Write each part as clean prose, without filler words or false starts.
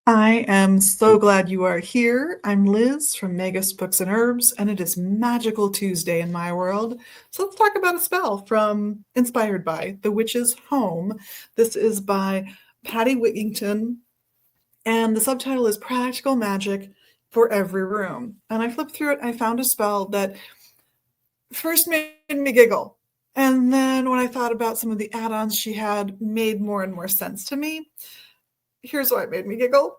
I am so glad you are here. I'm Liz from Magus Books and Herbs, and it is Magical Tuesday in my world. So let's talk about a spell from inspired by The Witch's Home. This is by Patty Whittington, and the subtitle is Practical Magic for Every Room. And I flipped through it, I found a spell that first made me giggle. And then when I thought about some of the add-ons she had, made more and more sense to me. Here's why it made me giggle.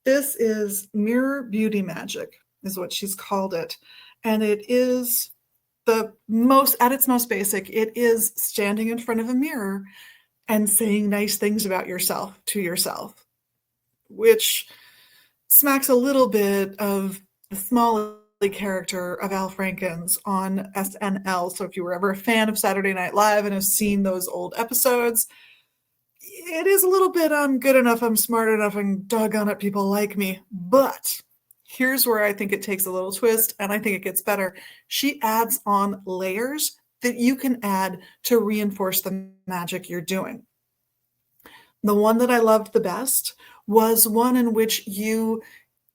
This is Mirror Beauty Magic, is what she's called it. And it is at its most basic, it is standing in front of a mirror and saying nice things about yourself to yourself, which smacks a little bit of the Smalley character of Al Franken's on SNL. So if you were ever a fan of Saturday Night Live and have seen those old episodes, it is a little bit I'm good enough, I'm smart enough, and doggone it, people like me. But here's where I think it takes a little twist, and I think it gets better. She adds on layers that you can add to reinforce the magic you're doing. The one that I loved the best was one in which you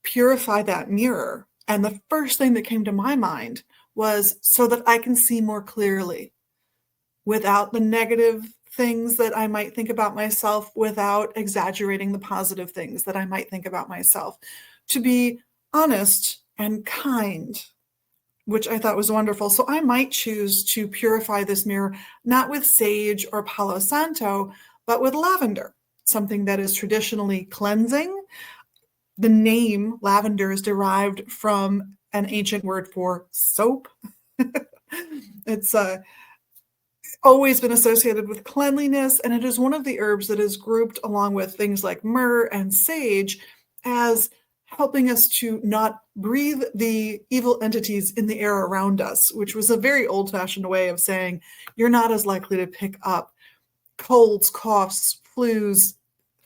purify that mirror. And the first thing that came to my mind was so that I can see more clearly without the negative things that I might think about myself, without exaggerating the positive things that I might think about myself, to be honest and kind, which I thought was wonderful. So I might choose to purify this mirror, not with sage or Palo Santo, but with lavender, something that is traditionally cleansing. The name lavender is derived from an ancient word for soap. It's always been associated with cleanliness, and it is one of the herbs that is grouped along with things like myrrh and sage as helping us to not breathe the evil entities in the air around us, which was a very old-fashioned way of saying you're not as likely to pick up colds, coughs, flus,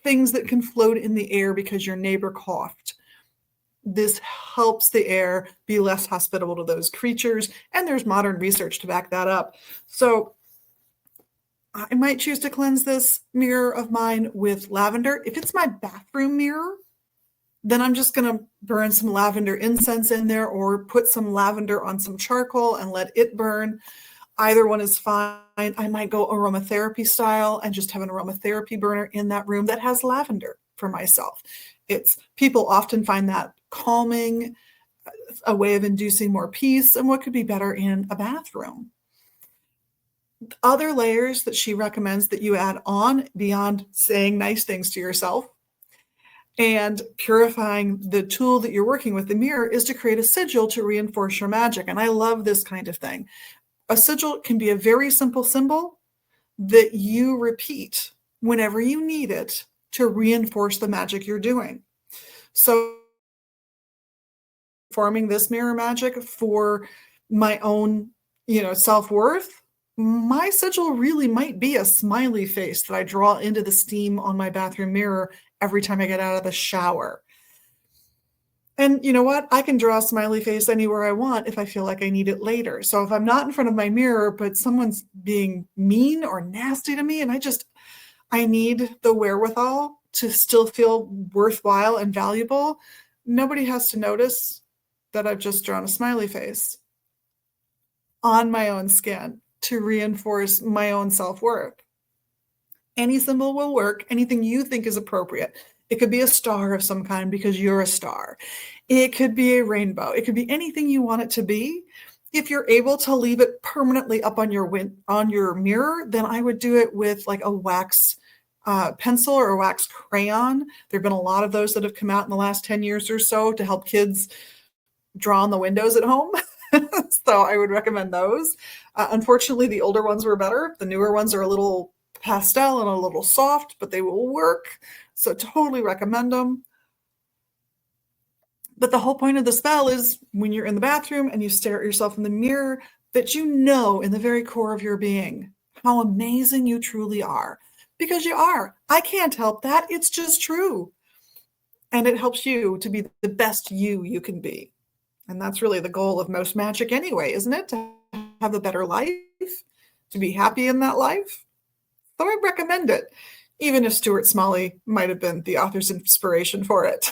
things that can float in the air because your neighbor coughed. This helps the air be less hospitable to those creatures, and there's modern research to back that up. So I might choose to cleanse this mirror of mine with lavender. If it's my bathroom mirror, then I'm just going to burn some lavender incense in there or put some lavender on some charcoal and let it burn. Either one is fine. I might go aromatherapy style and just have an aromatherapy burner in that room that has lavender for myself. People often find that calming, a way of inducing more peace, and what could be better in a bathroom. Other layers that she recommends that you add on beyond saying nice things to yourself and purifying the tool that you're working with, the mirror, is to create a sigil to reinforce your magic. And I love this kind of thing. A sigil can be a very simple symbol that you repeat whenever you need it to reinforce the magic you're doing. So forming this mirror magic for my own, self-worth, my sigil really might be a smiley face that I draw into the steam on my bathroom mirror every time I get out of the shower. And you know what? I can draw a smiley face anywhere I want if I feel like I need it later. So if I'm not in front of my mirror, but someone's being mean or nasty to me, and I need the wherewithal to still feel worthwhile and valuable, nobody has to notice that I've just drawn a smiley face on my own skin to reinforce my own self-worth. Any symbol will work, anything you think is appropriate. It could be a star of some kind because you're a star. It could be a rainbow. It could be anything you want it to be. If you're able to leave it permanently up on your mirror, then I would do it with like a wax pencil or a wax crayon. There have been a lot of those that have come out in the last 10 years or so to help kids draw on the windows at home. So I would recommend those. Unfortunately, the older ones were better. The newer ones are a little pastel and a little soft, but they will work. So totally recommend them. But the whole point of the spell is when you're in the bathroom and you stare at yourself in the mirror, that you know in the very core of your being how amazing you truly are. Because you are. I can't help that. It's just true. And it helps you to be the best you can be. And that's really the goal of most magic anyway, isn't it? To have a better life, to be happy in that life. So I recommend it. even if Stuart Smalley might have been the author's inspiration for it.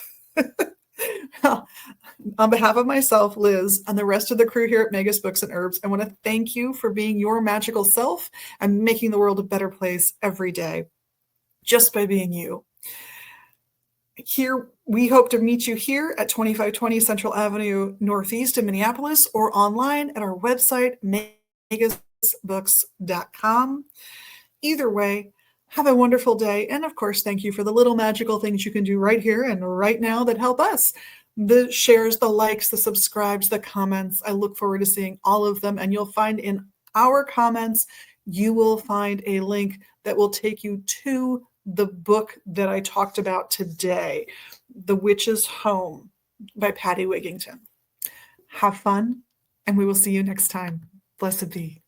Well, on behalf of myself, Liz, and the rest of the crew here at Megas Books and Herbs, I want to thank you for being your magical self and making the world a better place every day, just by being you. Here, we hope to meet you here at 2520 Central Avenue Northeast in Minneapolis, or online at our website, megasbooks.com. Either way, have a wonderful day. And of course, thank you for the little magical things you can do right here and right now that help us. The shares, the likes, the subscribes, the comments. I look forward to seeing all of them. And you'll find in our comments, you will find a link that will take you to the book that I talked about today, The Witch's Home by Patty Wigington. Have fun, and we will see you next time. Blessed be.